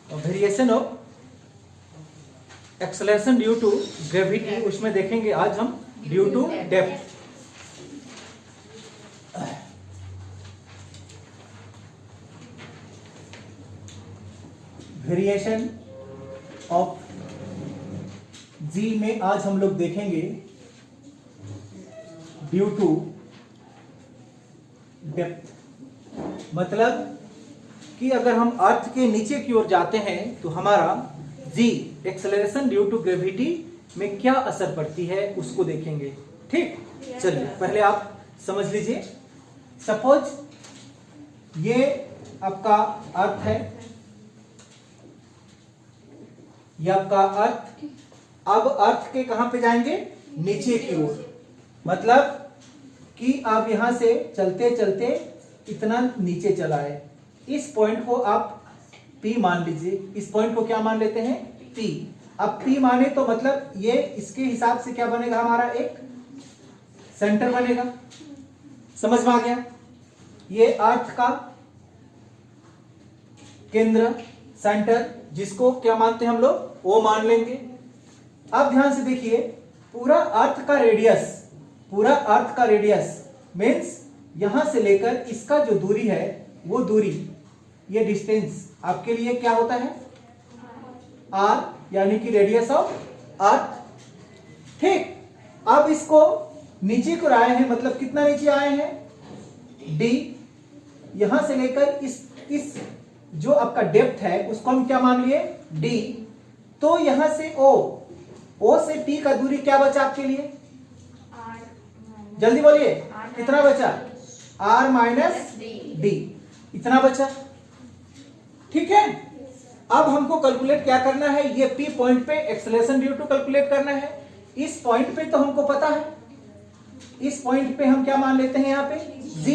Variation of acceleration due to gravity, उसमें देखेंगे आज हम due to depth. Variation of G में आज हम लोग देखेंगे ड्यू टू डेप्थ। मतलब कि अगर हम अर्थ के नीचे की ओर जाते हैं तो हमारा जी एक्सेलरेशन ड्यू टू ग्रेविटी में क्या असर पड़ती है उसको देखेंगे। ठीक, चलिए पहले आप समझ लीजिए। सपोज ये आपका अर्थ है, ये आपका अर्थ। अब अर्थ के कहां पे जाएंगे? नीचे की ओर। मतलब कि आप यहां से चलते चलते इतना नीचे चला है। इस पॉइंट को आप P मान लीजिए। इस पॉइंट को क्या मान लेते हैं? P। अब P माने तो मतलब ये इसके हिसाब से क्या बनेगा? हमारा एक सेंटर बनेगा। समझ में आ गया? ये अर्थ का केंद्र, सेंटर, जिसको क्या मानते हैं हम लोग? O मान लेंगे। अब ध्यान से देखिए, पूरा अर्थ का रेडियस, पूरा अर्थ का रेडियस मीन्स यहां से लेकर इसका जो दूरी है वो दूरी, ये डिस्टेंस आपके लिए क्या होता है? R, यानी कि रेडियस ऑफ अर्थ। ठीक, अब इसको नीचे को आए हैं, मतलब कितना नीचे आए हैं? D। यहां से लेकर इस जो आपका डेप्थ है उसको हम क्या मान लिए? D। तो यहां से O से T का दूरी क्या बचा आपके लिए? जल्दी बोलिए, कितना बचा? R माइनस D, इतना बचा। ठीक है, अब हमको कैलकुलेट क्या करना है? ये P पॉइंट पे एक्सेलरेशन ड्यू टू कैलकुलेट करना है। इस पॉइंट पे तो हमको पता है, इस पॉइंट पे हम क्या मान लेते हैं? यहाँ पे G।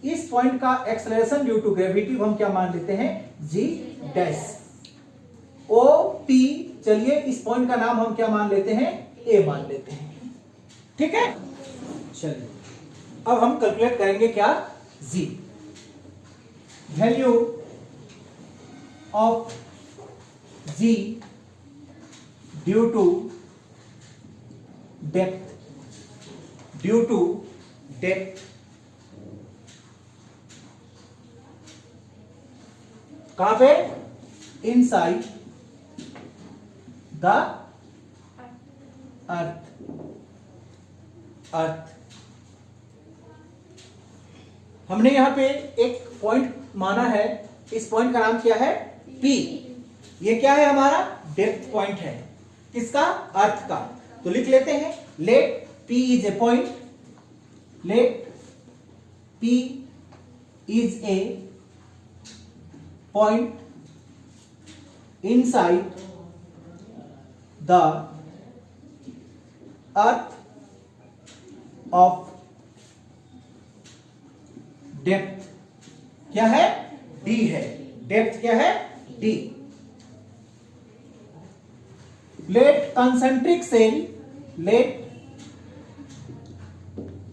इस पॉइंट का एक्सेलरेशन ड्यू टू ग्रेविटी हम क्या मान लेते हैं? G dash. OP, चलिए इस पॉइंट का नाम हम क्या मान लेते हैं? A मान लेते हैं। ठीक है, चलिए अब हम कैलकुलेट करेंगे क्या? G। Value of G due to depth, due to depth. कहां पे? इनसाइड द अर्थ। अर्थ हमने यहां पे एक पॉइंट माना है, इस पॉइंट का नाम क्या है? P। ये क्या है? हमारा डेप्थ पॉइंट है। किसका? अर्थ का। तो लिख लेते हैं, let P is a point, let P is a point inside the earth of depth. क्या है? D है। डेप्थ क्या है? D। Let concentric shell, let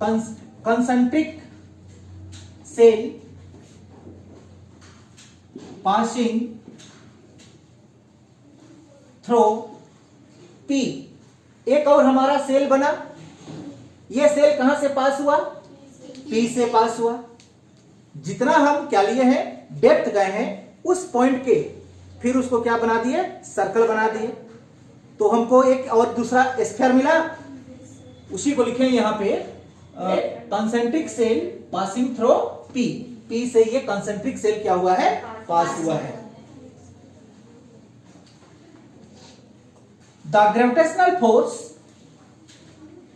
concentric shell passing through P। एक और हमारा सेल बना। ये सेल कहां से पास हुआ? P से पास हुआ। जितना हम क्या लिए हैं? डेप्थ गए हैं उस पॉइंट के, फिर उसको क्या बना दिए? सर्कल बना दिए। तो हमको एक और दूसरा स्फीयर मिला, उसी को लिखे यहां पे concentric shell passing through P। P से ये कंसेंट्रिक सेल क्या हुआ है? पास हुआ है। The gravitational force,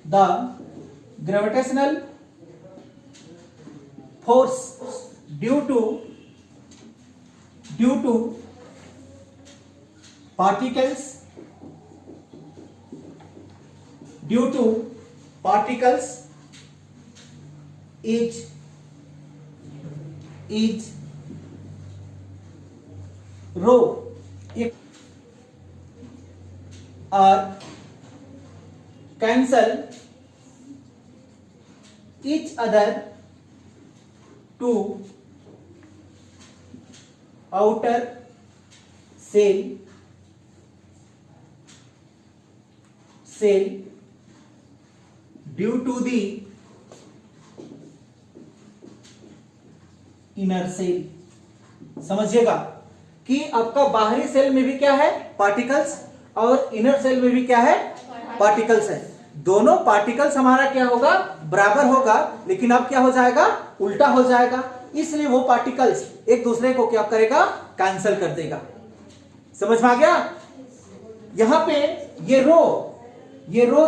the gravitational force due to particles, due to particles is rho, or cancel each other to outer shell due to the inner shell. समझिएगा कि आपका बाहरी सेल में भी क्या है, पार्टिकल्स, और इनर सेल में भी क्या है, पार्टिकल्स है। दोनों पार्टिकल्स हमारा क्या होगा, बराबर होगा, लेकिन अब क्या हो जाएगा, उल्टा हो जाएगा। इसलिए वो पार्टिकल्स एक दूसरे को क्या करेगा, कैंसिल कर देगा। समझ में आ गया। यहां पे ये रो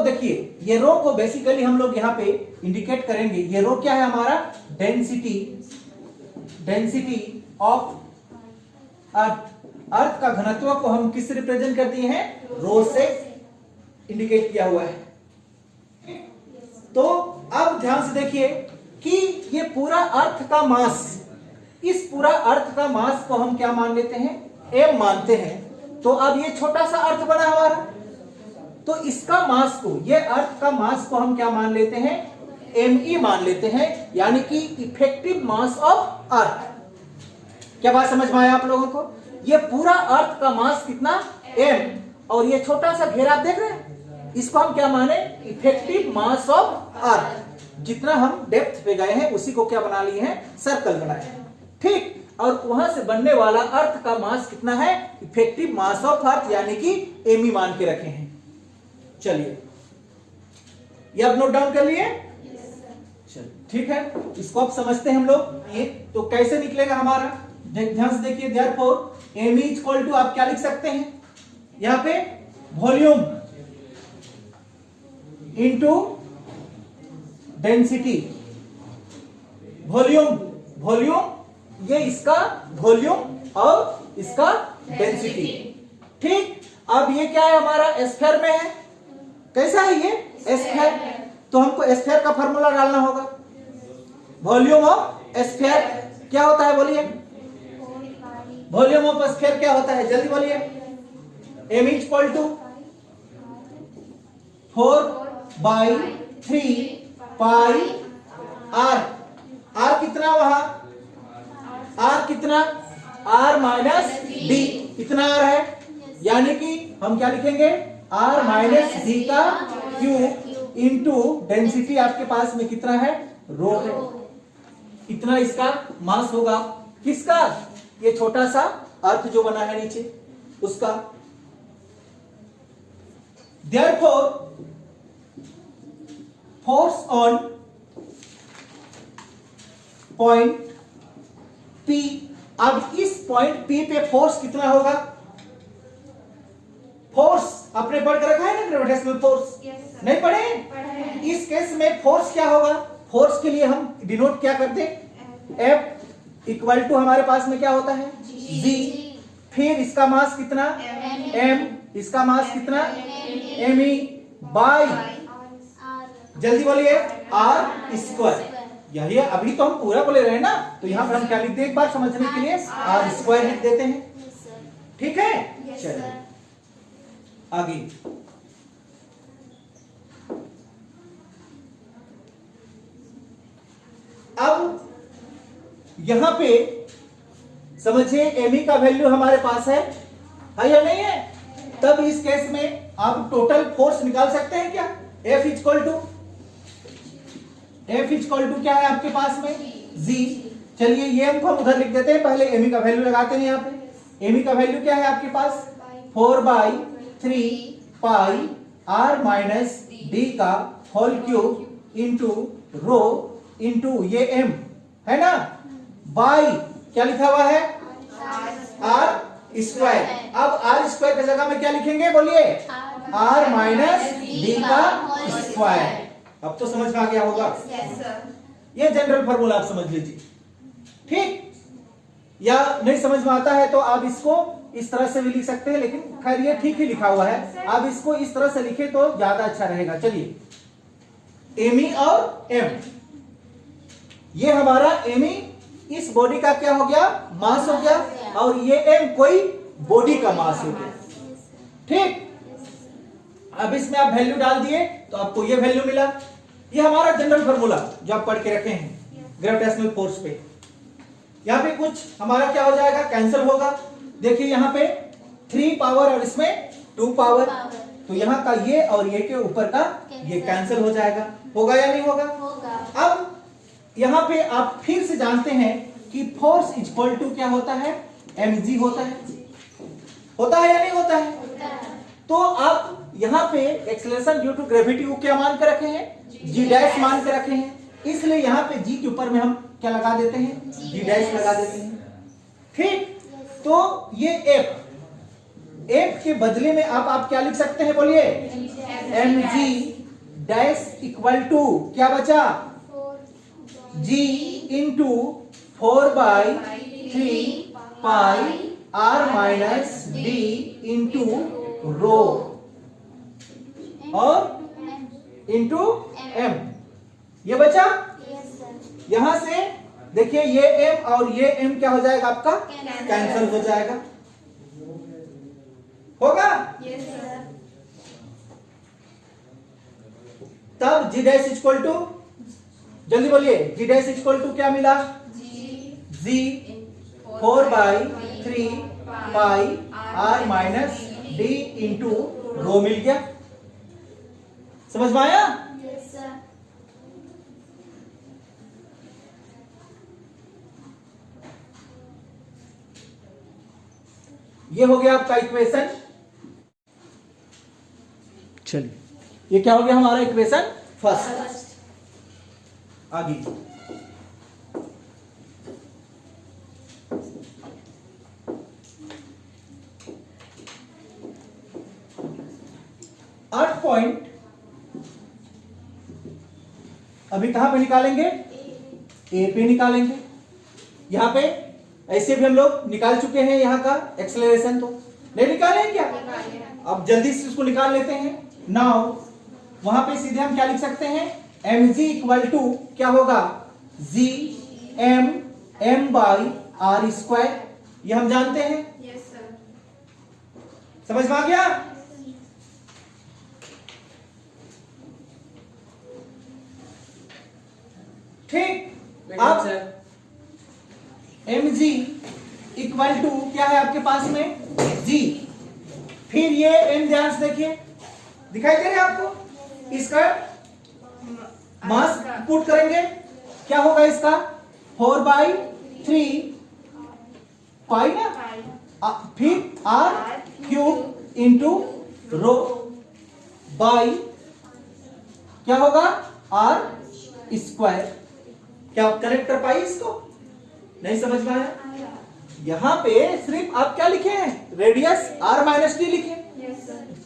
देखिए, ये रो को बेसिकली हम लोग यहां पे इंडिकेट करेंगे। ये रो क्या है हमारा, डेंसिटी ऑफ अर्थ का घनत्व को हम किससे रिप्रेजेंट कर दिए हैं, रो से इंडिकेट किया हुआ है। तो अब ध्यान से देखिए कि ये पूरा अर्थ का मास, इस पूरा अर्थ का मास को हम क्या मान लेते हैं, m मानते हैं। तो अब ये छोटा सा अर्थ बना हमारा, तो इसका मास को, ये अर्थ का मास को हम क्या मान लेते हैं, me मान लेते हैं, यानी कि इफेक्टिव मास ऑफ अर्थ। क्या बात समझ में आया आप लोगों को। ये पूरा अर्थ का मास कितना, m, और ये छोटा सा घेरा आप देख रहे हैं, इसको हम क्या माने, इफेक्टिव मास ऑफ अर्थ। जितना हम डेप्थ पे गए हैं उसी को क्या बना लिए हैं, सर्कल बनाए हैं, ठीक। और वहां से बनने वाला अर्थ का मास कितना है, इफेक्टिव मास ऑफ अर्थ, यानी कि एमी मान के रखे हैं। चलिए ये अब नोट डाउन कर लिए, चलिए ठीक है। इसको अब समझते हैं हम लोग, ये तो कैसे निकलेगा हमारा, ध्यान से देखिए। Therefore M is equal to, आप क्या लिख सकते हैं यहां पे, वॉल्यूम इंटू डेंसिटी। वॉल्यूम ये इसका वॉल्यूम और इसका डेंसिटी, ठीक। अब ये क्या है हमारा, एस्फेयर में है। कैसा है ये, एस्फेयर, तो हमको एस्फेयर का फार्मूला डालना होगा। वॉल्यूम ऑफ एस्फेयर क्या होता है, बोलिए। वॉल्यूम ऑफ एस्फेयर क्या होता है, जल्दी बोलिए। m is equal to 4/3 pi r। r कितना वहां, r कितना, r माइनस डी, इतना r है, यानी कि हम क्या लिखेंगे, r माइनस डी का क्यूब इंटू डेंसिटी आपके पास में कितना है, रो है। इतना इसका मास होगा, किसका, ये छोटा सा अर्थ जो बना है नीचे उसका। Therefore force on point P, अब इस पॉइंट P पे फोर्स कितना होगा, फोर्स आपने पढ़ कर रखा है ना, ग्रेविटेशनल फोर्स, नहीं पढ़े। इस केस में फोर्स क्या होगा, फोर्स के लिए हम डिनोट क्या करते हैं, F इक्वल टू हमारे पास में क्या होता है, G, फिर इसका मास कितना, M, इसका मास कितना, me बाई, जल्दी बोलिए, R स्क्वायर। यही है, अभी तो हम पूरा बोले रहे ना, तो यहां पर हम क्या लिखते हैं, एक बार समझने के लिए R स्क्वायर लिख देते हैं, ठीक है। चलिए आगे, अब यहां पे समझिए एमी का वैल्यू हमारे पास है या नहीं है। तब इस केस में आप टोटल फोर्स निकाल सकते हैं क्या, F इक्वल टू क्या है आपके पास में, G। चलिए ये हमको हम उधर लिख देते हैं, पहले एमी का वैल्यू लगाते हैं। यहाँ पे एमी का वैल्यू क्या है आपके पास, 4/3 पाई r माइनस डी का whole cube into rho into ये m है ना, बाई क्या लिखा हुआ है, r स्क्वायर। अब r स्क्वायर की जगह में क्या लिखेंगे, बोलिए, r माइनस डी का स्क्वायर। अब तो समझ में आ गया होगा, ये जनरल फॉर्मूला आप समझ लीजिए, ठीक। या नहीं समझ में आता है तो आप इसको इस तरह से भी लिख सकते हैं, लेकिन खैर ये ठीक ही लिखा हुआ है, आप इसको इस तरह से लिखे तो ज्यादा अच्छा रहेगा। चलिए एमी और एम, ये हमारा एमी इस बॉडी का क्या हो गया, मास हो गया, और ये एम कोई बॉडी का मास हो गया, ठीक। अब इसमें आप वैल्यू डाल दिए तो आपको ये वैल्यू मिला। ये हमारा जनरल फार्मूला जो आप पढ़ के रखे हैं ग्रेविटेशनल फोर्स पे। यहाँ पे कुछ हमारा क्या हो जाएगा, कैंसिल होगा। देखिए यहाँ पे 3 पावर और इसमें 2 पावर, तो यहाँ का ये और ये के ऊपर का ये कैंसिल हो जाएगा। होगा या नहीं होगा? अब यहाँ पे आप फिर से जानते हैं कि फोर्स इक्वल टू क्या होता है? mg होता है। होता है या नहीं होता है? तो आप यहाँ पे एक्सेलरेशन ड्यू टू ग्रेविटी को क्या मान के रखे हैं? g डैश मान के रखे हैं, इसलिए यहाँ पे g के ऊपर में हम क्या लगा देते हैं? g डैश लगा देते हैं। ठीक, तो ये f के बदले में आप क्या लिख सकते हैं? बोलिए, mg डैश इक्वल टू क्या बचा? g into 4/3 pi r minus d into रो और इंटू m, ये बचा। यहां से देखिए ये m और ये m क्या हो जाएगा? आपका कैंसिल हो जाएगा। होगा? तब g डैश इक्वल टू, जल्दी बोलिए, g डैश इक्वल टू क्या मिला? g 4/3 pi r minus d into rho मिल गया। समझ में आया? ये हो गया आपका इक्वेशन। चलिए, ये क्या हो गया हमारा इक्वेशन फर्स्ट। आगे 8 पॉइंट अभी कहां पे निकालेंगे? ए पे निकालेंगे। यहां पे ऐसे भी हम लोग निकाल चुके हैं यहाँ का एक्सेलरेशन, तो नहीं निकाले हैं क्या? अब जल्दी से उसको निकाल लेते हैं। नाउ वहां पे सीधे हम क्या लिख सकते हैं? mg इक्वल टू क्या होगा? g m by r square, ये हम जानते हैं। समझ में आ गया? ठीक, अब mg इक्वल टू क्या है आपके पास में? g, फिर ये m ध्यान से देखिए, दिखाई दे रहे हैं आपको? इसका मास पुट करेंगे, क्या होगा इसका? 4/3 पाई ना, फिर r cube into rho by क्या होगा? r square. क्या करेक्ट कर पाई इसको? नहीं समझ में आया? यहां पे सिर्फ आप क्या लिखे हैं? रेडियस r माइनस डी लिखे।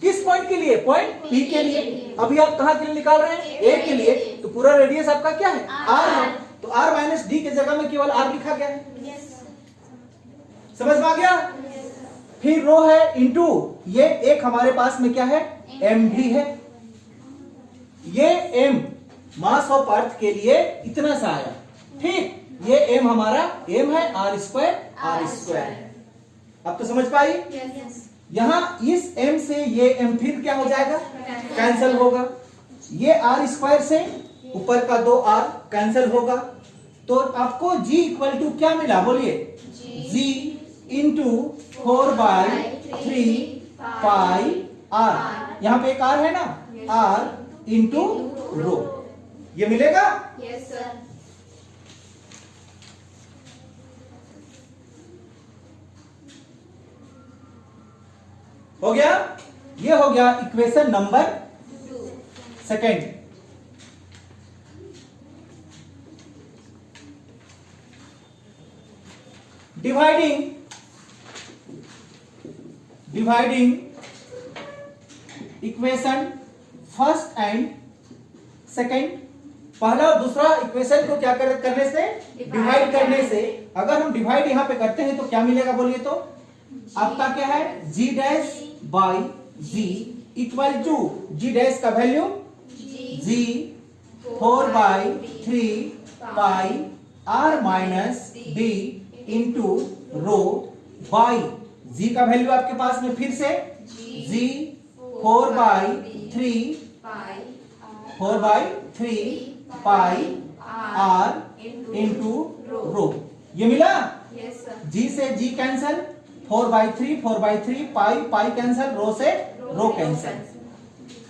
किस पॉइंट के लिए? पॉइंट P के लिए। अभी आप कहां के लिए निकाल रहे हैं? A के लिए, तो पूरा रेडियस आपका क्या है? R है, तो r माइनस डी के जगह में केवल r लिखा गया है। समझ में आ गया? फिर रो है इंटू ये एक हमारे पास में क्या है? m भी है। ये m मास ऑफ अर्थ के लिए इतना सा आया। ठीक, ये m हमारा m है, r स्क्वायर है। अब तो समझ पाई? यहां इस m से ये m फिर क्या हो जाएगा? कैंसिल होगा। ये r स्क्वायर से ऊपर का 2r कैंसिल होगा, तो आपको g इक्वल टू क्या मिला? बोलिए, g इंटू 4/3 पाई r, यहां पे एक r है ना, r इंटू रो, ये मिलेगा। हो गया? ये हो गया equation number 2। Dividing equation first and second, पहला और दूसरा इक्वेशन को क्या करने से? डिवाइड करने से। अगर हम डिवाइड यहां पे करते हैं तो क्या मिलेगा? बोलिए तो आपका क्या है? g dash by g equal to g dash का value g 4/3 pi r minus d into rho by g का वैल्यू आपके पास में फिर से g 4/3 pi r into rho, ये मिला। g से g cancel, 4/3 pi pi cancel, rho से रो कैंसल।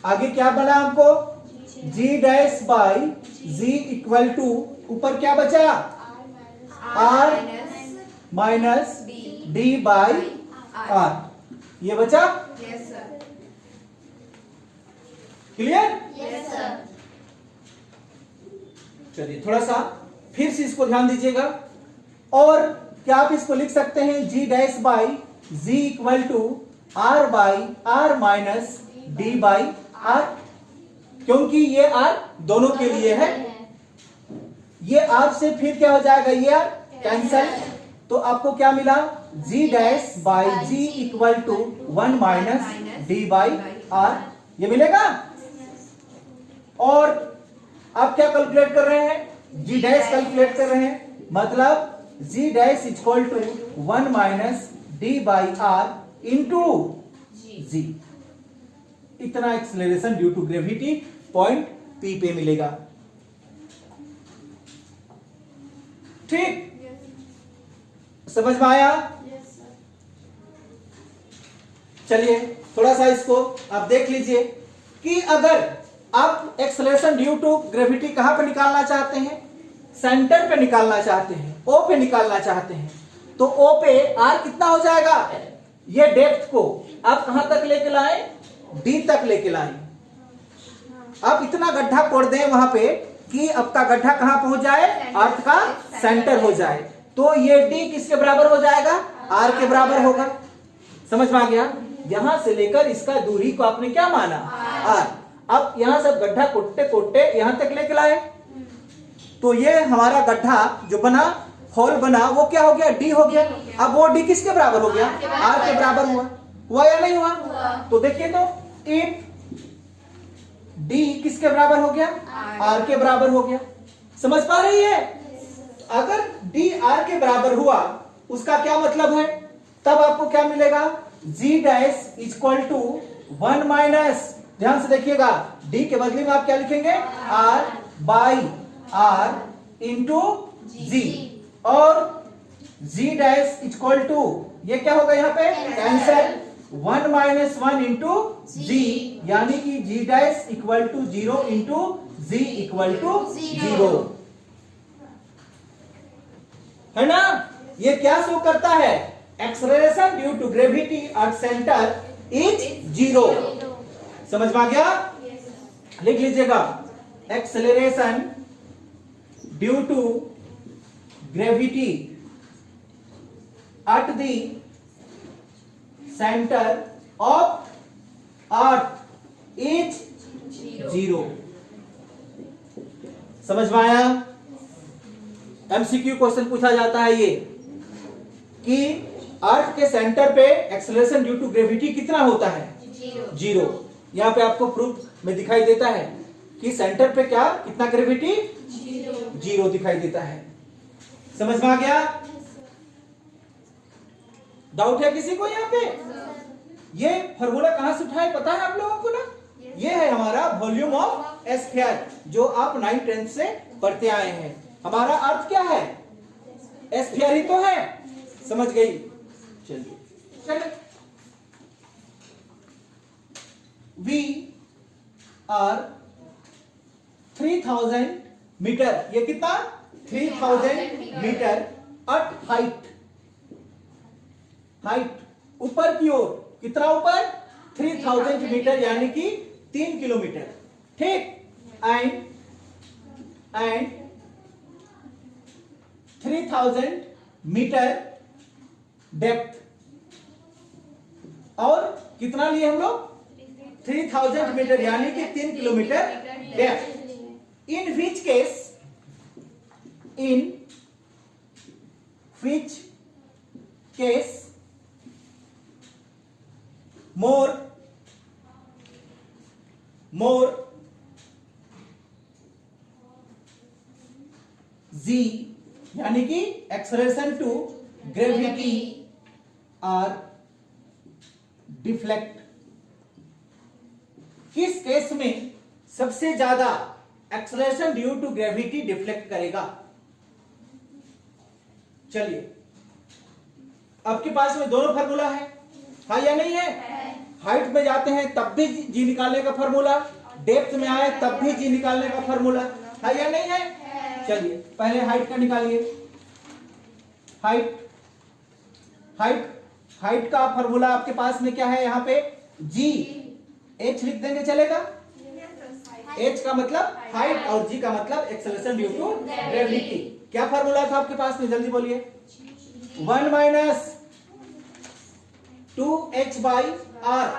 आगे क्या बना हमको, g dash by g equal to ऊपर क्या बचा, r minus d by r, ये बचा। क्लियर? चलिए थोड़ा सा फिर से इसको ध्यान दीजिएगा। और क्या आप इसको लिख सकते हैं, g dash by g equal to r by r minus d by r, क्योंकि ये r दोनों के लिए है। ये r से फिर क्या हो जाएगा, ये r कैंसल, तो आपको क्या मिला, g dash by g equal to 1 minus d by r, ये मिलेगा। और आप क्या कैलकुलेट कर रहे हैं, g डैश कैलकुलेट कर रहे हैं, मतलब g dash equal to 1 minus d by r into g, इतना acceleration due to gravity point P पे मिलेगा। ठीक, समझ में आया? चलिए थोड़ा सा इसको आप देख लीजिए कि अगर आप एक्सेलरेशन ड्यू टू ग्रेविटी कहां पे निकालना चाहते हैं, सेंटर पे निकालना चाहते हैं, O पे निकालना चाहते हैं, तो O पे R कितना हो जाएगा, ये डेप्थ को आप कहां तक लेके लाए, D तक लेके लाए। आप इतना गड्ढा कोड़ दें वहां पे कि आपका गड्ढा कहां पहुंच जाए, अर्थ का सेंटर हो जाए, तो ये D किसके बराबर हो जाएगा, R के बराबर होगा। समझ में आ गया? यहां से लेकर इसका दूरी को आपने क्या माना, R। अब यहां से गड्ढा कोटते कोटते यहां तक लेके लाए, तो ये हमारा गड्ढा जो बना, होल बना, वो क्या हो गया, D हो गया। अब वो D किसके बराबर हो गया, R के बराबर हुआ या नहीं हुआ? तो देखिए तो इफ D किसके बराबर हो गया, R के बराबर हो गया। समझ पा रही है? अगर D R के बराबर हुआ उसका क्या मतलब है, तब आपको क्या मिलेगा, G dash equal to 1 minus, ध्यान से देखिएगा, D के बदले में आप क्या लिखेंगे, R by R into G, और G डैश इक्वल टू, ये क्या होगा यहाँ पे कैंसल, 1 माइनस 1 इंटू G, यानी कि G dash equal to 0 into G equal to 0, है ना? ये क्या शो करता है, acceleration due to gravity at centre is 0। समझ में आ गया? लिख लीजिएगा, acceleration due to gravity at the centre of earth is 0। समझ में आया? एमसीक्यू क्वेश्चन पूछा जाता है ये कि अर्थ के सेंटर पे एक्सेलरेशन ड्यू टू ग्रेविटी कितना होता है, 0। यहां पे आपको प्रूफ में दिखाई देता है कि सेंटर पे क्या, कितना ग्रेविटी, 0 दिखाई देता है। समझ में आ गया? डाउट है किसी को यहाँ पे? ये फॉर्मूला कहां से उठाए पता है आप लोगों को ना? ये है हमारा वॉल्यूम ऑफ स्फीयर, जो आप 9th 10th से पढ़ते आए हैं। हमारा अर्थ क्या है, स्फीयर ही तो है। समझ गई? चलिए, वी आर 3000 मीटर, ये कितना, 3000 मीटर एट हाइट, ऊपर की ओर, कितना ऊपर, 3000 मीटर, यानी कि 3 किलोमीटर। ठीक, एंड 3000 मीटर डेप्थ, और कितना लिए हम लोग, 3000 मीटर, यानी कि 3 kilometre depth. In which case more G, यानी कि acceleration to gravity are deflect. किस केस में सबसे ज्यादा acceleration due to gravity deflect करेगा? चलिए आपके पास में दोनों फार्मूला है या नहीं है? हाइट में जाते हैं तब भी जी निकालने का फार्मूला, डेप्थ में आए तब भी जी निकालने का फार्मूला है या नहीं है? चलिए पहले हाइट का निकालिए। हाइट हाइट हाइट का फार्मूला आपके पास में क्या है? यहाँ पे जी, एच लिख देंगे चलेगा? एच का मतलब हाइट और जी का मतलब एक्सेलरेशन ड्यू टू ग्रेविटी। क्या फार्मूला था आपके पास में? जल्दी बोलिए। 1 माइनस 2h बाई आर,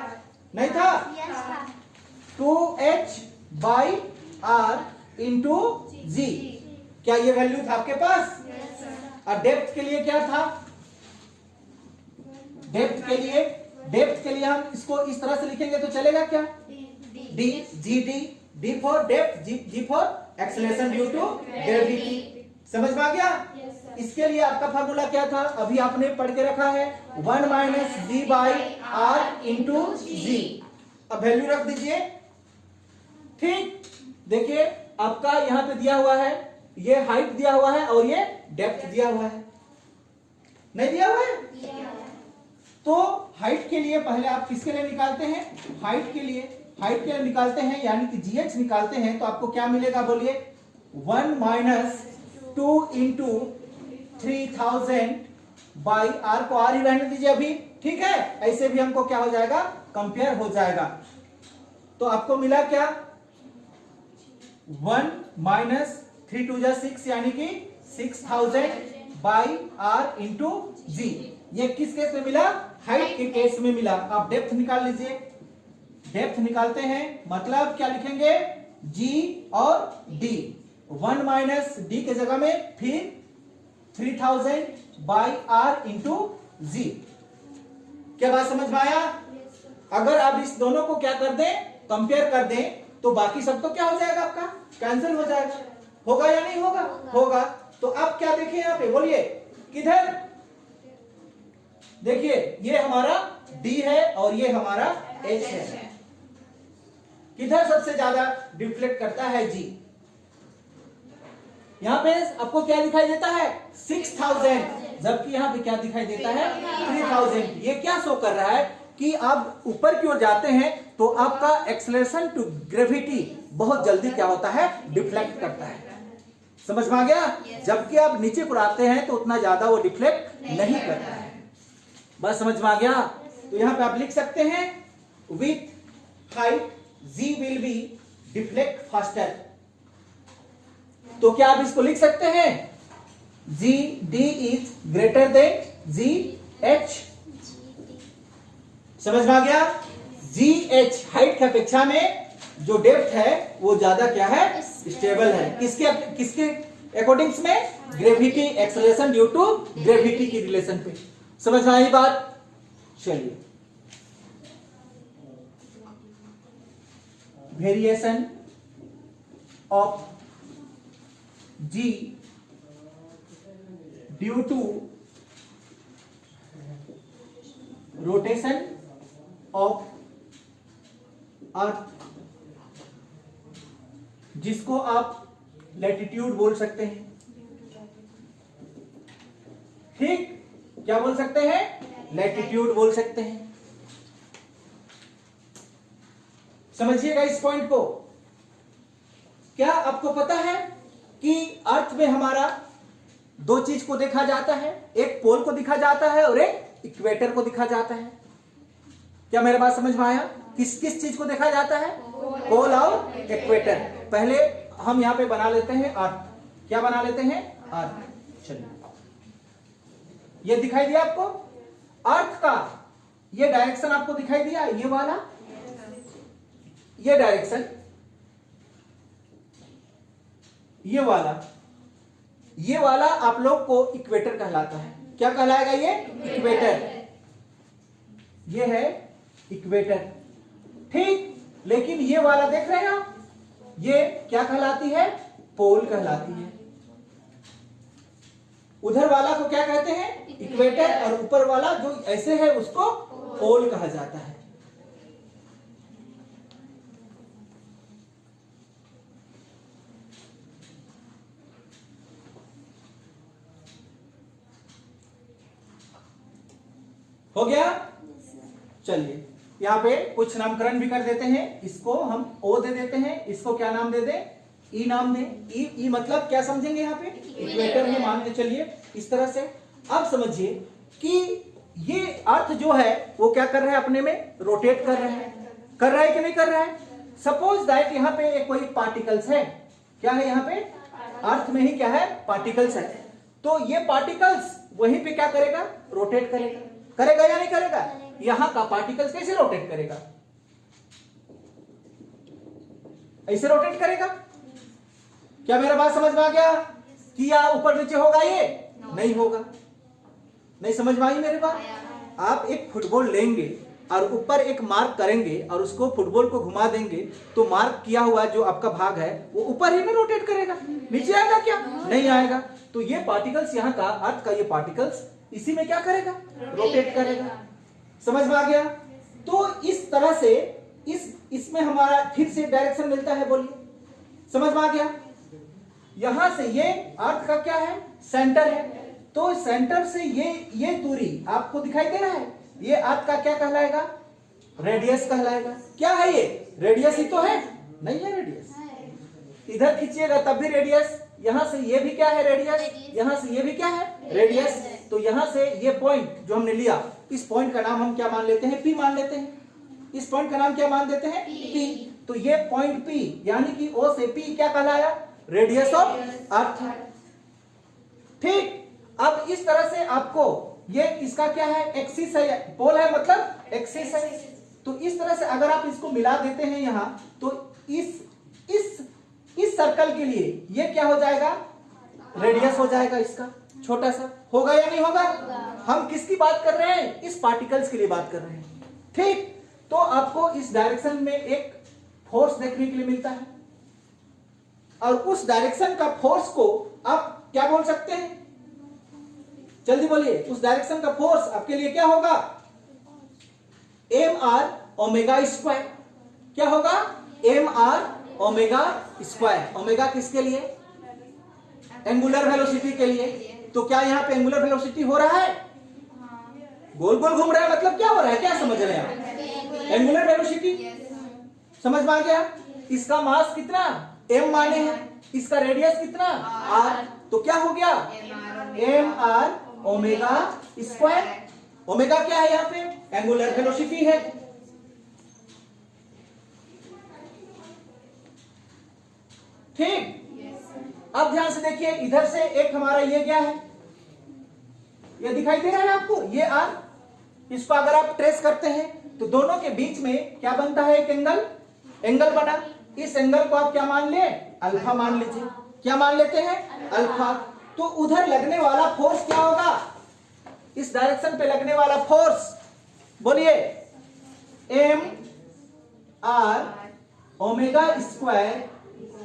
नहीं था? 2h बाई आर इंटू जी। क्या ये वैल्यू था आपके पास? और डेप्थ के लिए क्या था? डेप्थ के लिए हम इसको इस तरह से लिखेंगे तो चलेगा क्या? D, G D for depth, G for acceleration due to gravity. समझ में आ गया? इसके लिए आपका फार्मूला क्या था? अभी आपने पढ़ के रखा है 1 minus G by R into G. अब वैल्यू रख दीजिए। ठीक, देखिए आपका यहां पे दिया हुआ है, ये हाइट दिया हुआ है और ये डेप्थ दिया हुआ है, नहीं दिया हुआ है? तो हाइट के लिए पहले आप किसके लिए निकालते हैं? हाइट के लिए निकालते हैं, यानी कि जीएच निकालते हैं, तो आपको क्या मिलेगा बोलिए? 1 माइनस 2 इंटू 3000 बाई आर को आर ही रहने दीजिए अभी, ठीक है? ऐसे भी हमको क्या हो जाएगा? कंपेयर हो जाएगा। तो आपको मिला क्या? 1 माइनस 3 2 जा 6, यानी कि 6000 बाई आर इंटू जी। ये किस केस में मिला? हाइट के केस में मिला। आप डेप्थ निकाल लीजिए। डेप्थ निकालते हैं मतलब क्या लिखेंगे? जी और डी। 1 माइनस डी के जगह में फिर 3000 बाई आर इंटू जी। क्या बात समझ में आया? अगर आप इस दोनों को क्या कर दें? कंपेयर कर दें, तो बाकी सब तो क्या हो जाएगा? आपका कैंसिल हो जाएगा। होगा या नहीं होगा? होगा। तो अब क्या देखिए यहां पे, बोलिए किधर? देखिए ये हमारा D है और ये हमारा H है। किधर सबसे ज्यादा डिफ्लेक्ट करता है? G। यहां पे आपको क्या दिखाई देता है? 6000, जबकि यहां पे क्या दिखाई देता है? 3000। ये क्या शो कर रहा है कि आप ऊपर की ओर जाते हैं तो आपका एक्सेलरेशन टू ग्रेविटी बहुत जल्दी क्या होता है? डिफ्लेक्ट करता है। समझ में आ गया? जबकि आप नीचे को आते हैं तो उतना ज्यादा वो डिफ्लेक्ट नहीं करता है। बस समझ में आ गया? तो यहां पे आप लिख सकते हैं with height G will be deflect faster. तो क्या आप इसको लिख सकते हैं? G D is greater than G H. समझ में आ गया? जी एच हाइट की अपेक्षा में जो डेप्थ है वो ज्यादा क्या है? स्टेबल है। किसके अकॉर्डिंग्स में? Gravity, acceleration due to gravity की रिलेशन पे। समझ में आई बात? चलिए, variation of G due to rotation of earth, जिसको आप लैटिट्यूड बोल सकते हैं। ठीक, क्या बोल सकते हैं? लैटिट्यूड बोल सकते हैं। समझिएगा इस पॉइंट को। क्या आपको पता है कि अर्थ में हमारा दो चीज को देखा जाता है? एक पोल को दिखा जाता है और एक इक्वेटर को दिखा जाता है। क्या मेरे बात समझ में आया? किस किस चीज को देखा जाता है? पोल और इक्वेटर। पहले हम यहां पे बना लेते हैं अर्थ। क्या बना लेते हैं? अर्थ। चलिए, ये दिखाई दिया आपको? अर्थ का ये डायरेक्शन आपको दिखाई दिया? ये वाला, ये डायरेक्शन, ये वाला आप लोग को इक्वेटर कहलाता है। क्या कहलाएगा ये? इक्वेटर। ये है इक्वेटर। ठीक, लेकिन ये वाला देख रहे हैं आप, ये क्या कहलाती है? पोल कहलाती है। उधर वाला को क्या कहते हैं? इक्वेटर। और ऊपर वाला जो ऐसे है उसको पोल कहा जाता है। हो गया। चलिए यहाँ पे कुछ नामकरण भी कर देते हैं, इसको हम O दे देते हैं, इसको क्या नाम दे दें, E नाम दें। ई मतलब क्या समझेंगे यहाँ पे, इक्वेटर है मान के चलिए इस तरह से। अब समझिए कि ये अर्थ जो है वो क्या कर रहा है, अपने में रोटेट कर रहा है, कर रहा है कि नहीं कर रहा है। सपोज दैट यहाँ पे एक कोई पार्टिकल्स है, क्या है यहाँ पे अर्थ में ही क्या है, पार्टिकल्स है। तो ये पार्टिकल्स वहीं पे क्या करेगा, रोटेट करेगा, करेगा या नहीं करेगा। यहां का पार्टिकल्स कैसे रोटेट करेगा, ऐसे रोटेट करेगा। क्या मेरा बात समझ में आ गया कि या ऊपर नीचे होगा, ये नहीं होगा। नहीं समझ में आई मेरे बात। आप एक फुटबॉल लेंगे और ऊपर एक मार्क करेंगे और उसको फुटबॉल को घुमा देंगे तो मार्क किया हुआ जो आपका भाग है वो ऊपर ही में रोटेट करेगा, नीचे आएगा क्या, नहीं आएगा। तो ये पार्टिकल्स यहाँ का अर्थ का ये पार्टिकल्स इसी में क्या करेगा, रोटेट करेगा। समझ में आ गया। तो इस तरह से इसमें हमारा फिर से डायरेक्शन मिलता है, बोलिए समझ में आ गया। यहां से ये अर्थ का क्या है, सेंटर है, तो सेंटर से ये दूरी आपको दिखाई दे रहा है, ये अर्थ का क्या कहलाएगा, रेडियस कहलाएगा। क्या है ये, रेडियस ही तो है, नहीं है रेडियस। इधर खींचिएगा तब भी रेडियस, यहां से ये भी क्या है रेडियस, यहां से ये भी क्या है रेडियस। तो यहां से ये पॉइंट जो हमने लिया, इस पॉइंट का नाम हम क्या मान लेते हैं, P मान लेते हैं। इस पॉइंट का नाम क्या मान देते हैं, P। तो ये पॉइंट P यानी कि O से P क्या कहलाया, रेडियस ऑफ अर्थ। ठीक। अब इस तरह से आपको ये इसका क्या है, एक्सिस है, पोल है मतलब एक्सिस है। तो इस तरह से अगर आप इसको मिला देते हैं यहां, तो इस सर्कल के लिए ये क्या हो जाएगा, रेडियस हो जाएगा इसका, छोटा सा। होगा या नहीं होगा। हम किसकी बात कर रहे हैं, इस पार्टिकल्स के लिए बात कर रहे हैं। ठीक। तो आपको इस डायरेक्शन में एक फोर्स देखने के लिए मिलता है और उस डायरेक्शन का फोर्स को आप क्या बोल सकते हैं, जल्दी बोलिए। उस डायरेक्शन का फोर्स आपके लिए क्या होगा, mr ओमेगा स्क्वायर। क्या होगा, mr ओमेगा स्क्वायर। ओमेगा किसके लिए, एंगुलर वेलोसिटी के लिए। तो क्या यहां पे एंगुलर वेलोसिटी हो रहा है, गोल गोल घूम रहा है, मतलब क्या हो रहा है, क्या समझ रहे हैं आप, एंगुलर वेलोसिटी। समझ में आ गया। इसका मास कितना, m माने हैं, इसका रेडियस कितना, r। तो क्या हो गया, mr ओमेगा स्क्वायर। ओमेगा क्या है यहां पे, एंगुलर वेलोसिटी है। ठीक। अब ध्यान से देखिए, इधर से एक हमारा ये गया है, ये दिखाई दे रहा है आपको, ये आर। इसको अगर आप ट्रेस करते हैं तो दोनों के बीच में क्या बनता है, एक एंगल बना। इस एंगल को आप क्या मान ले, अल्फा मान लीजिए। क्या मान लेते हैं, अल्फा। तो उधर लगने वाला फोर्स क्या होगा, इस डायरेक्शन पे लगने वाला फोर्स, बोलिए, m r ओमेगा स्क्वायर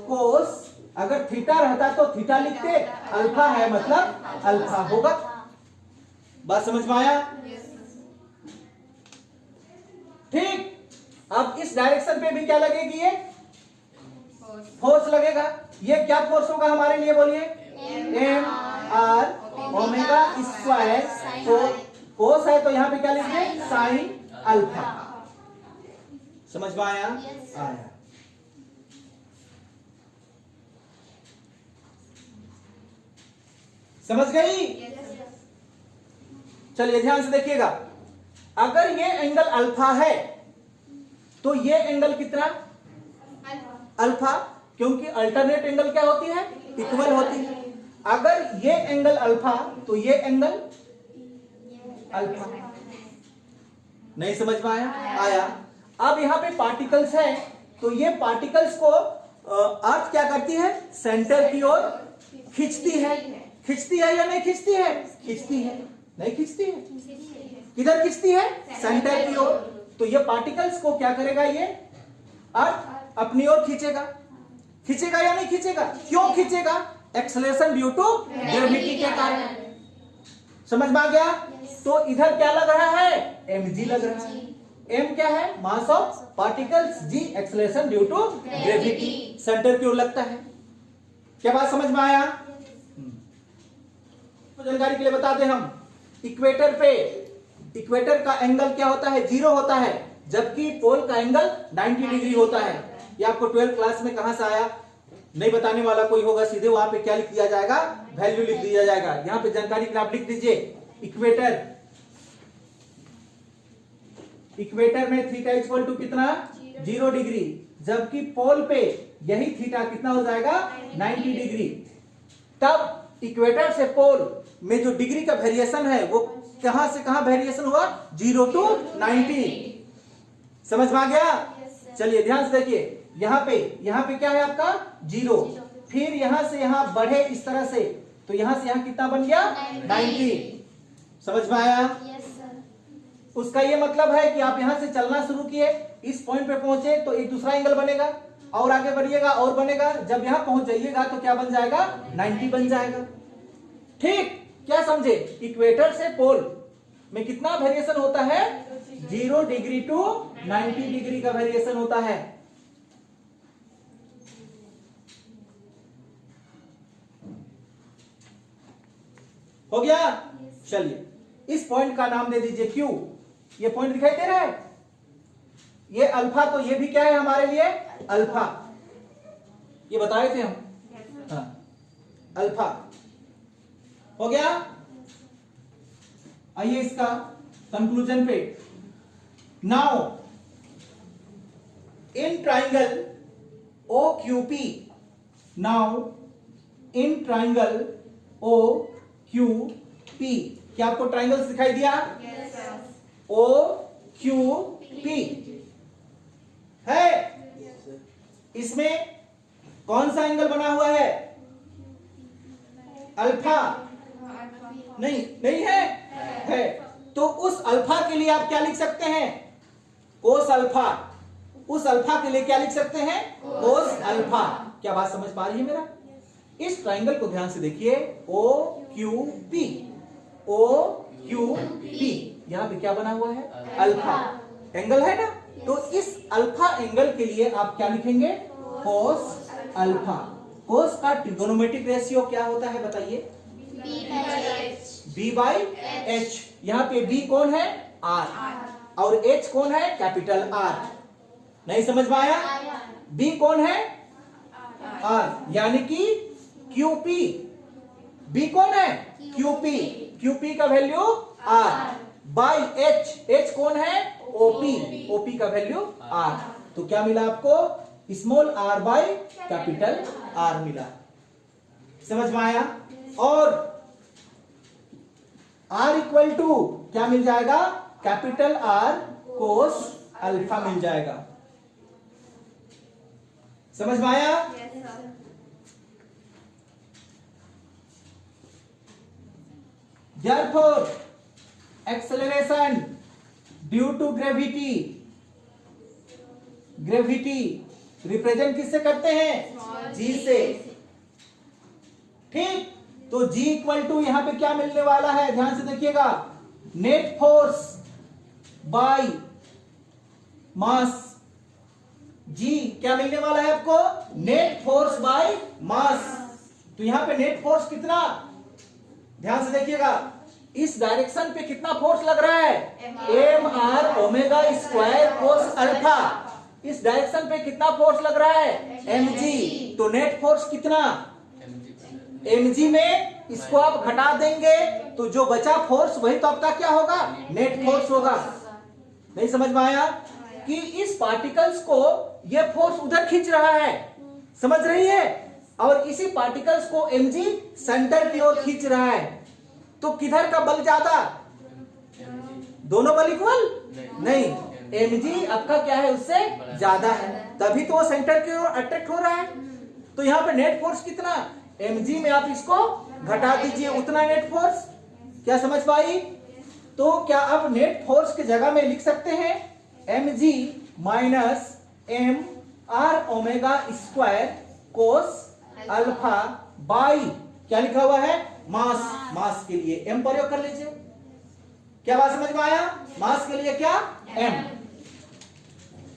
कोस। अगर थीटा रहता तो थीटा लिखते, अल्फा है मतलब अल्फा होगा। बात समझ में आया। ठीक। अब इस डायरेक्शन पे भी क्या लगेगी, ये फोर्स लगेगा। ये क्या फोर्स होगा हमारे लिए, बोलिए, m r ओमेगा स्क्वायर। कोस है तो यहां पे क्या लिखिए, साइन अल्फा। समझ में आया, आया। समझ गई। चलिए ध्यान से देखिएगा, अगर ये एंगल अल्फा है तो ये एंगल कितना, अल्फा, क्योंकि अल्टरनेट एंगल क्या होती है, इक्वल होती है। अगर ये एंगल अल्फा तो ये एंगल अल्फा। नहीं समझ में आया, आया। अब यहां पे पार्टिकल्स है, तो ये पार्टिकल्स को अर्थ क्या करती है, सेंटर की ओर खींचती है। खींचती है या नहीं खींचती है, खींचती है, नहीं खींचती है, किधर खींचती है, सेंटर की ओर। तो ये पार्टिकल्स को क्या करेगा, ये अर्थ अपनी ओर खींचेगा। खींचेगा या नहीं खींचेगा, क्यों खींचेगा, एक्सेलरेशन ड्यू टू ग्रेविटी के कारण। समझ में आ गया। तो इधर क्या लग रहा है, mg लग रहा है। m क्या है, mass of particles, g acceleration due to gravity, centre की ओर लगता है। क्या बात समझ में आया। तो जानकारी के लिए बता दें हम, इक्वेटर पे इक्वेटर का एंगल क्या होता है, 0 होता है, जबकि पोल का एंगल 90 डिग्री होता है। ये आपको 12th क्लास में कहां से आया, नहीं बताने वाला कोई होगा, सीधे वहां पे क्या लिख दिया जाएगा, वैल्यू लिख दिया जाएगा। यहां पे जानकारी के लिए आप लिख दीजिए इक्वेटर में थीटा इक्वल टू कितना, 0 डिग्री, जबकि पोल पे यही थीटा कितना हो जाएगा, 90 डिग्री। तब इक्वेटर से पोल में जो डिग्री का वेरिएशन है वो कहां से कहां वेरिएशन हुआ, 0 to 90। समझ में आ गया? चलिए ध्यान से देखिए, यहाँ पे क्या है आपका 0, फिर यहां से यहां बढ़े इस तरह से, तो यहां से यहां कितना बन गया, 90। समझ में आया? उसका ये मतलब है कि आप यहां से चलना शुरू किए, इस पॉइंट पे पहुंचे तो एक दूसरा एंगल बनेगा, और आगे बढ़िएगा और बनेगा, जब यहां पहुंच जाइएगा तो क्या बन जाएगा, 90 बन जाएगा। ठीक, क्या समझे? इक्वेटर से पोल में कितना वेरिएशन होता है, 0 डिग्री टू 90 डिग्री का वेरिएशन होता है। हो गया? चलिए इस पॉइंट का नाम दे दीजिए Q। ये पॉइंट दिखाई दे रहा है, ये अल्फा, तो ये भी क्या है हमारे लिए, अल्फा। ये बताए थे हम, हाँ, अल्फा। हो गया? आइए इसका कंक्लूजन पे। Now in triangle OQP, now in triangle OQP, क्या आपको ट्राइंगल्स दिखाई दिया? OQP है, इसमें कौन सा एंगल बना हुआ है, अल्फा? नहीं है। तो उस अल्फा के लिए आप क्या लिख सकते हैं, कोस अल्फा। उस अल्फा के लिए क्या लिख सकते हैं, कोस अल्फा। क्या बात समझ पा रही है मेरा? इस ट्राइंगल को ध्यान से देखिए, OQP, यहां पे क्या बना हुआ है, अल्फा एंगल है ना। तो इस अल्फा एंगल के लिए आप क्या लिखेंगे, कोस अल्फा। कोस का ट्रिगोनोमेट्रिक रेशियो क्या होता है बताइए, B/H। यहां पे B कौन है, R, और H कौन है, कैपिटल R। नहीं समझ में आया? B कौन है, R, यानी कि QP। B कौन है, QP का वैल्यू R बाई H कौन है, OP का वैल्यू R। तो क्या मिला आपको, small r by capital R मिला। समझ में आया? और R इक्वल टू क्या मिल जाएगा, कैपिटल R कोस अल्फा मिल जाएगा। समझ में आया? Therefore, acceleration due to gravity represent किससे करते हैं, G से। ठीक, तो G इक्वल टू यहां पे क्या मिलने वाला है, ध्यान से देखिएगा, net force by mass. G क्या मिलने वाला है आपको, नेट फोर्स बाय मास। तो यहां पे नेट फोर्स कितना, ध्यान से देखिएगा, इस डायरेक्शन पे कितना फोर्स लग रहा है, mr omega square cos alpha. इस डायरेक्शन पे कितना फोर्स लग रहा है, mg। तो नेट फोर्स कितना, mg में इसको आप घटा देंगे तो जो बचा फोर्स वही तो आपका क्या होगा, नेट फोर्स होगा। नहीं समझ में आया कि इस पार्टिकल्स को ये फोर्स उधर खींच रहा है, समझ रही है, और इसी पार्टिकल्स को mg सेंटर की ओर खींच रहा है। तो किधर का बल ज्यादा, दोनों बल इक्वल नहीं, mg आपका क्या है, उससे ज्यादा है, तभी तो वो सेंटर की ओर अट्रैक्ट हो रहा है। तो यहां पे नेट फोर्स कितना, mg में आप इसको घटा दीजिए, उतना नेट फोर्स। क्या समझ पाई? तो क्या आप नेट फोर्स की जगह में लिख सकते हैं mg minus mr omega square cos alpha by क्या लिखा हुआ है, मास के लिए m प्रयोग कर लीजिए। क्या बात समझ में आया? मास के लिए क्या, m।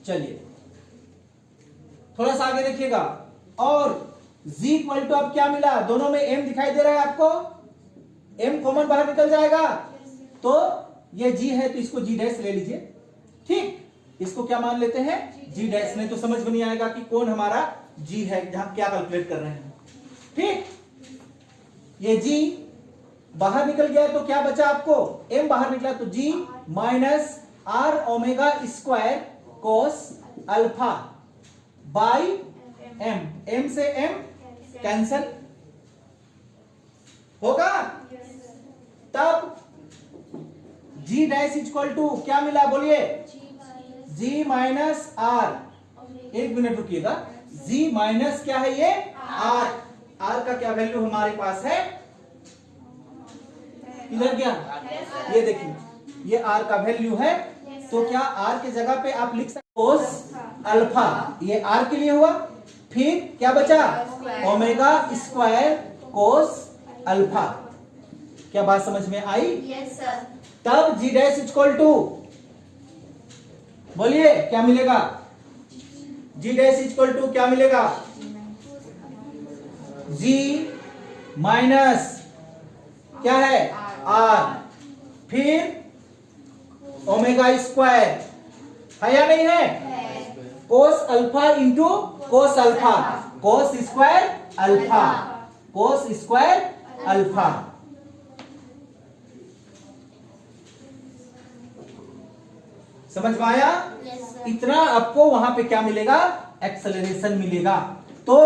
चलिए थोड़ा सा आगे देखिएगा, और g इक्वल टू अब क्या मिला, दोनों में m दिखाई दे रहा है आपको, m कॉमन बाहर निकल जाएगा, तो ये जी है तो इसको जी डैश ले लीजिए, ठीक, इसको क्या मान लेते हैं, जी डैश। नहीं तो समझ में नहीं आएगा कि कौन हमारा जी है, जहां क्या कैलकुलेट कर रहे हैं, ठीक। ये जी बाहर निकल गया तो क्या बचा आपको, एम बाहर निकला तो G minus R omega square cos alpha by M, M से एम कैंसल होगा। तब जी डैश इक्वल टू क्या मिला बोलिए, जी माइनस आर, एक मिनट रुकिएगा, जी माइनस क्या है ये आर, आर का क्या वैल्यू हमारे पास है, किधर गया, ये देखिए ये आर का वैल्यू है, तो क्या आर के जगह पे आप लिख सकते कोस अल्फा, ये आर के लिए हुआ, फिर क्या बचा ओमेगा स्क्वायर कोस अल्फा। क्या बात समझ में आई? Yes sir. तब जी डैश इक्वल टू बोलिए क्या मिलेगा, जी डैश इक्वल टू क्या मिलेगा, जी माइनस क्या है आर, फिर ओमेगा स्क्वायर है या नहीं है, cos alpha into cos alpha, cos square alpha, cos square alpha. समझ में आया? इतना आपको वहां पे क्या मिलेगा, एक्सेलरेशन मिलेगा। तो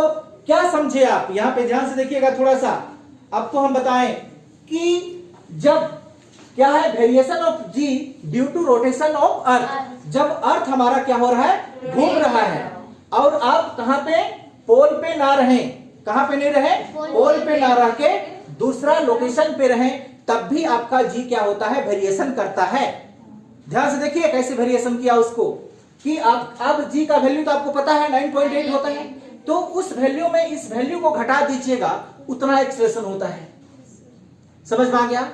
क्या समझे आप, यहां पे ध्यान से देखिएगा थोड़ा सा। अब तो हम बताएं कि जब क्या है variation of G due to rotation of earth, जब अर्थ हमारा क्या हो रहा है, घूम रहा है, और आप कहां पे, पोल पे ना रहें, कहां पे नहीं रहे, पोल पे ना रह के दूसरा लोकेशन पे रहें, तब भी आपका जी क्या होता है, वेरिएशन करता है। ध्यान से देखिए कैसे वेरिएशन किया उसको, कि आप अब जी का वैल्यू तो आपको पता है 9.8 होता है, तो उस वैल्यू में इस वैल्यू को घटा दीजिएगा, उतना एक्सप्रेशन होता है। समझ में आ गया?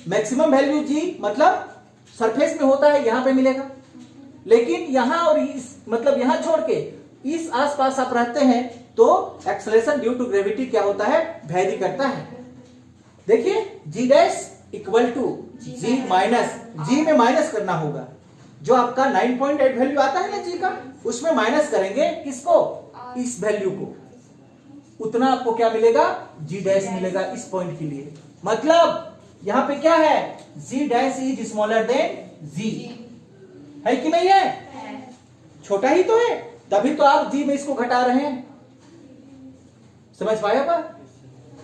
मैक्सिमम वैल्यू जी मतलब सरफेस में होता है, यहां पे मिलेगा, लेकिन यहां और इस मतलब यहां छोड़ के इस आसपास आप रहते हैं तो एक्सेलरेशन ड्यू टू ग्रेविटी क्या होता है, वेरी करता है। देखिए G dash equal to G minus, G में माइनस करना होगा, जो आपका 9.8 वैल्यू आता है ना जी का, उसमें माइनस करेंगे किसको, इस वैल्यू को, उतना आपको क्या मिलेगा, जी डैश मिलेगा इस पॉइंट के लिए। मतलब यहां पे क्या है, जी डैश इज स्मॉलर देन जी, है कि नहीं है, छोटा ही तो है, तभी तो आप जी में इसको घटा रहे हैं। समझ पाया पर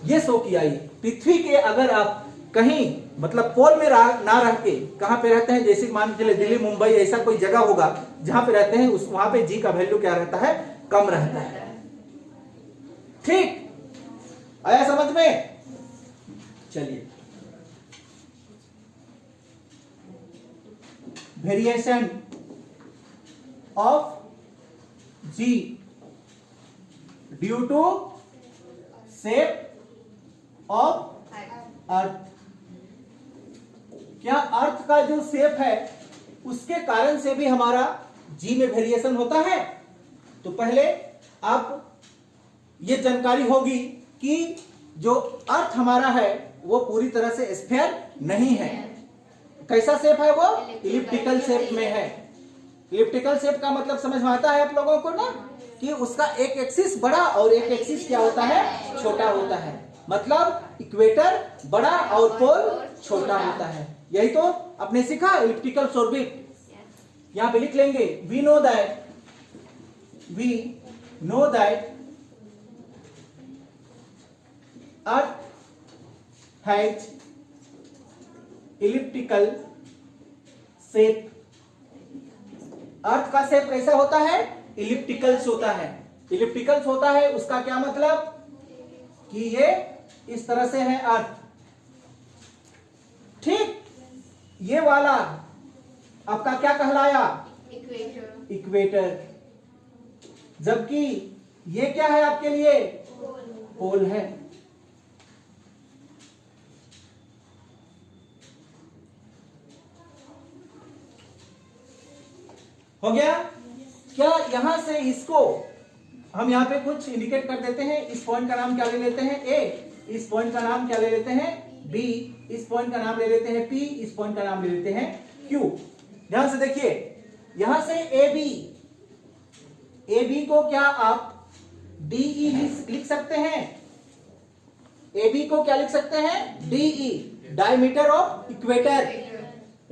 ये शो किया, ये पृथ्वी के अगर आप कहीं मतलब पोल में ना रह के कहां पे रहते हैं, जैसे मान के लिए दिल्ली मुंबई ऐसा कोई जगह होगा जहां पे रहते हैं, उस वहां पे जी का वैल्यू क्या रहता है, कम रहता है। ठीक आया समझ में? चलिए, variation of G due to shape of earth, क्या अर्थ का जो शेप है उसके कारण से भी हमारा जी में वेरिएशन होता है। तो पहले आप ये जानकारी होगी कि जो अर्थ हमारा है वो पूरी तरह से स्फीयर नहीं है। कैसा शेप है वो, इलिप्टिकल शेप में है। इलिप्टिकल शेप का मतलब समझ में आता है आप लोगों को ना, कि उसका एक एक्सिस बड़ा और एक एक्सिस क्या होता है, छोटा होता है। मतलब इक्वेटर बड़ा और पोल छोटा होता है। यही तो आपने सीखा इलिप्टिकल ऑर्बिट। यहां पे लिख लेंगे, we know that earth has elliptical shape. Earth का शेप कैसा होता है, इलिप्टिकल्स होता है। इलिप्टिकल्स होता है उसका क्या मतलब, कि ये इस तरह से है अर्थ, ठीक। ये वाला आपका क्या कहलाया, इक्वेटर। जबकि ये क्या है आपके लिए, पोल है। हो गया क्या? यहां से इसको हम यहां पे कुछ इंडिकेट कर देते हैं। इस पॉइंट का नाम क्या ले लेते हैं, ए। इस पॉइंट का नाम क्या ले लेते हैं, बी, इस पॉइंट का नाम ले लेते हैं पी, इस पॉइंट का नाम ले लेते हैं क्यू। ध्यान से देखिए, यहां से ए बी को क्या आप डीई लिख सकते हैं? ए बी को क्या लिख सकते हैं? DE, diameter of equator.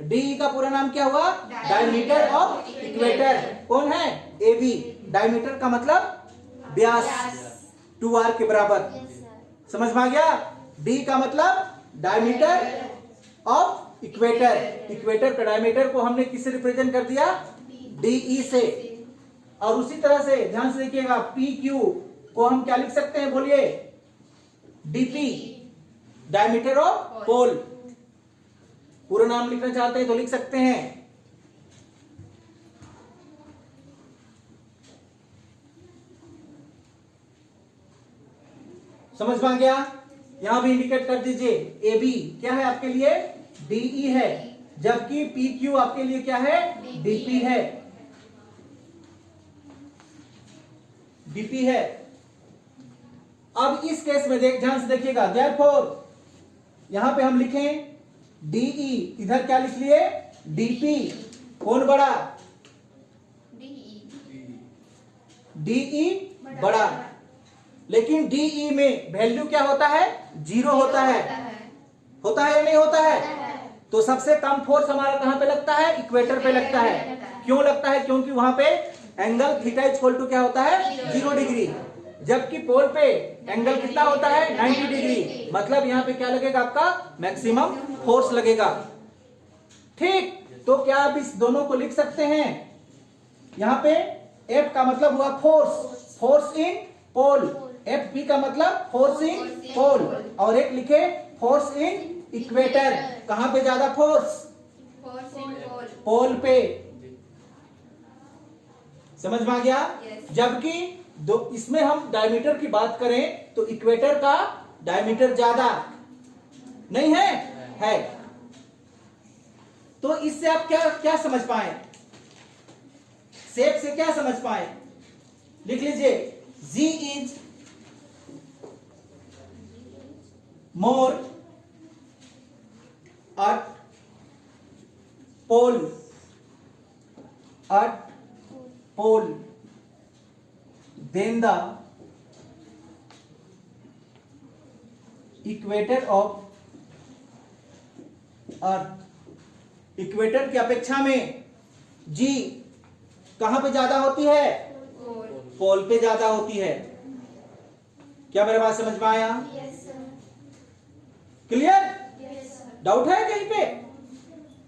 DE का पूरा नाम क्या हुआ? Diameter of equator. कौन है? A B. डायमीटर का मतलब व्यास, 2r के बराबर। समझ में आ गया? डी का मतलब डायमीटर ऑफ इक्वेटर। इक्वेटर का डायमीटर को हमने किससे रिप्रेजेंट कर दिया? डीई से। और उसी तरह से ध्यान से देखिएगा, पी क्यू को हम क्या लिख सकते हैं? बोलिए, डीपी, डायमीटर ऑफ पोल। पूरा नाम लिखना चाहते हैं तो लिख सकते हैं। समझ में आ गया? यहां भी इंडिकेट कर दीजिए, ए बी क्या है आपके लिए? डीई है, जबकि पी क्यू आपके लिए क्या है? डीपी है, डीपी है। अब इस केस में ध्यान से देखिएगा, देयरफॉर यहां पे हम लिखें डीई, इधर क्या लिख लिए? डीपी। कौन बड़ा? डीई बड़ा। लेकिन डीई में वैल्यू क्या होता है? 0 होता है। होता है या नहीं होता है? तो सबसे कम फोर्स हमारा कहां पे लगता है? इक्वेटर पे लगता है। क्यों लगता है? क्योंकि वहां पे एंगल थीटा इक्वल टू क्या होता है? 0 डिग्री। जबकि पोल पे एंगल कितना होता है? 90 डिग्री। मतलब यहां पे क्या लगेगा? आपका मैक्सिमम फोर्स लगेगा। ठीक, तो क्या आप इस दोनों को लिख सकते हैं? यहां पे F का मतलब हुआ force, force in pole. F P का मतलब फोर्स इन पोल। और एक लिखे फोर्स इन इक्वेटर। कहां पे ज्यादा फोर्स? पोल पे। समझ में आ गया? जबकि इसमें हम डायमीटर की बात करें तो इक्वेटर का डायमीटर ज्यादा नहीं है? है। तो इससे आप क्या क्या समझ पाए? शेप से क्या समझ पाए? लिख लीजिए, G is more at pole, at pole than the equator of earth. Equator की अपेक्षा में जी कहां पे ज्यादा होती है? पोल पे ज्यादा होती है। क्या मेरे बात समझ में आया? क्लियर? डाउट है कहीं पे?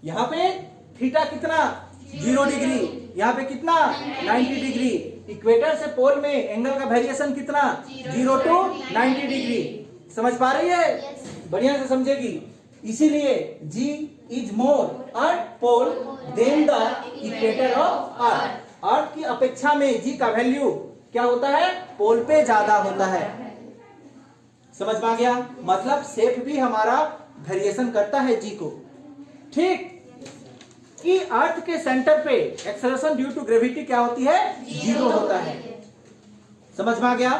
यहां पे थीटा कितना? 0 डिग्री। यहां पे कितना? 90 डिग्री। इक्वेटर से पोल में एंगल का वेरिएशन कितना? 0 to 90 डिग्री। समझ पा रही है? बढ़िया से समझेगी। इसीलिए G is more earth pole than the equator of earth. Earth की अपेक्षा में G का वैल्यू क्या होता है? पोल पे ज्यादा होता है। समझ में आ गया? मतलब शेप भी हमारा वेरिएशन करता है G को। ठीक, कि अर्थ के सेंटर पे एक्सेलरेशन ड्यू टू ग्रेविटी क्या होती है? 0 होता है। समझ में आ गया?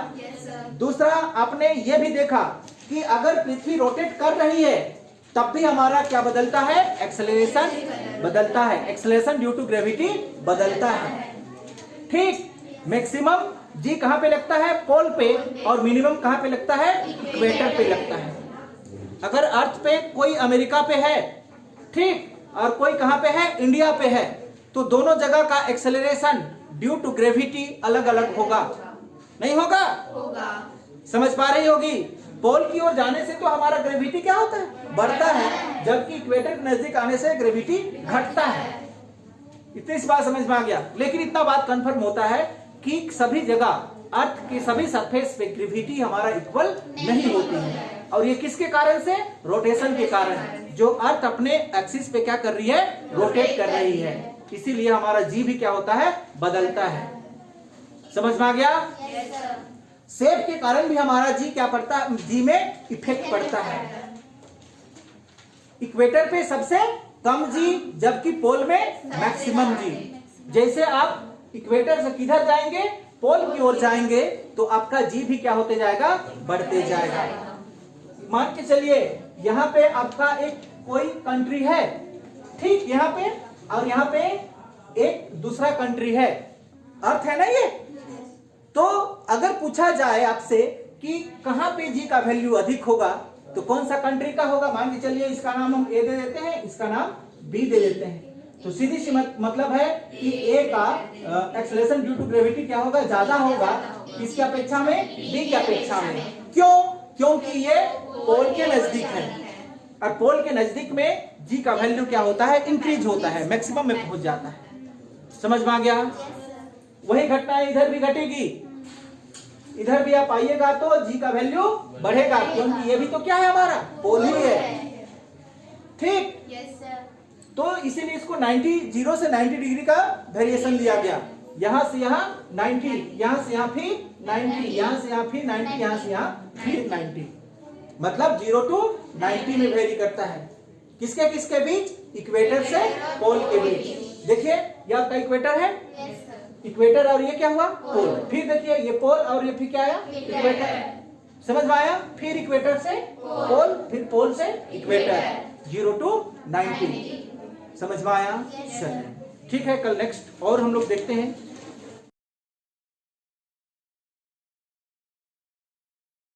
दूसरा, आपने यह भी देखा कि अगर पृथ्वी रोटेट कर रही है तब भी हमारा क्या बदलता है? एक्सेलरेशन बदलता है। एक्सेलरेशन ड्यू टू ग्रेविटी बदलता है। ठीक, मैक्सिमम जी कहां पे लगता है? पोल पे। और मिनिमम कहां पे लगता है? इक्वेटर पे लगता है। अगर अर्थ पे कोई अमेरिका पे है, ठीक, और कोई कहां पे है? इंडिया पे है, तो दोनों जगह का एक्सेलरेशन ड्यू टू ग्रेविटी अलग अलग होगा। नहीं होगा? समझ पा रही होगी? पोल की ओर जाने से तो हमारा ग्रेविटी क्या होता है? बढ़ता है, जबकि इक्वेटर के नजदीक आने से ग्रेविटी घटता है। इतनी सी बात समझ में आ गया। लेकिन इतना बात कंफर्म होता है कि सभी जगह अर्थ के सभी सरफेस पे ग्रेविटी हमारा इक्वल नहीं होती है। और ये किसके कारण से? रोटेशन के कारण। जो अर्थ अपने एक्सिस पे क्या कर रही है? रोटेट कर रही है। इसीलिए हमारा जी भी क्या होता है? बदलता है। समझ में आ गया? शेप के कारण भी हमारा जी क्या पड़ता है? जी में इफेक्ट पड़ता है। इक्वेटर पे सबसे कम जी, जबकि पोल में मैक्सिमम जी। जैसे आप इक्वेटर से किधर जाएंगे? पोल की ओर जाएंगे, तो आपका जी भी क्या होते जाएगा? बढ़ते जाएगा। मान के चलिए यहाँ पे आपका एक कोई कंट्री है, ठीक, यहाँ पे और यहाँ पे एक दूसरा कंट्री है, अर्थ है ना ये। तो अगर पूछा जाए आपसे कि कहां पे जी का वैल्यू अधिक होगा तो कौन सा कंट्री का होगा, मान के चलिए इसका नाम हम ए दे देते हैं, इसका नाम बी दे देते हैं, तो सीधी सी मतलब है कि ए का एक्सेलरेशन ड्यू टू ग्रेविटी क्या होगा, ज्यादा होगा किसकी अपेक्षा में, बी की अपेक्षा में। क्यों? क्योंकि ये पोल के नजदीक है और पोल के नजदीक में जी का वैल्यू क्या होता है, इंक्रीज होता है, मैक्सिमम में पहुंच जाता है। समझ में आ गया? वही घटना इधर भी घटेगी, इधर भी आप आइएगा तो जी का वैल्यू बढ़ेगा, क्योंकि ये भी तो क्या है, हमारा पोल ही है, ठीक। तो इसीलिए इसको 0 से 90 डिग्री का वेरिएशन दिया गया, यहां से यहां 90, यहां से यहां फिर 90, यहां से यहां फिर 90, यहां से यहां फिर 90, मतलब 0 to 90 में वेरी करता है। किसके किसके बीच? इक्वेटर से पोल के बीच। देखिए ये आपका इक्वेटर है, इक्वेटर और ये क्या हुआ, पोल। फिर देखिए ये पोल और ये फिर क्या आया, इक्वेटर। समझ में आया? फिर इक्वेटर से पोल, फिर पोल से इक्वेटर, 0 to 90। समझ में आया? चलिए ठीक है, कल नेक्स्ट और हम लोग देखते हैं।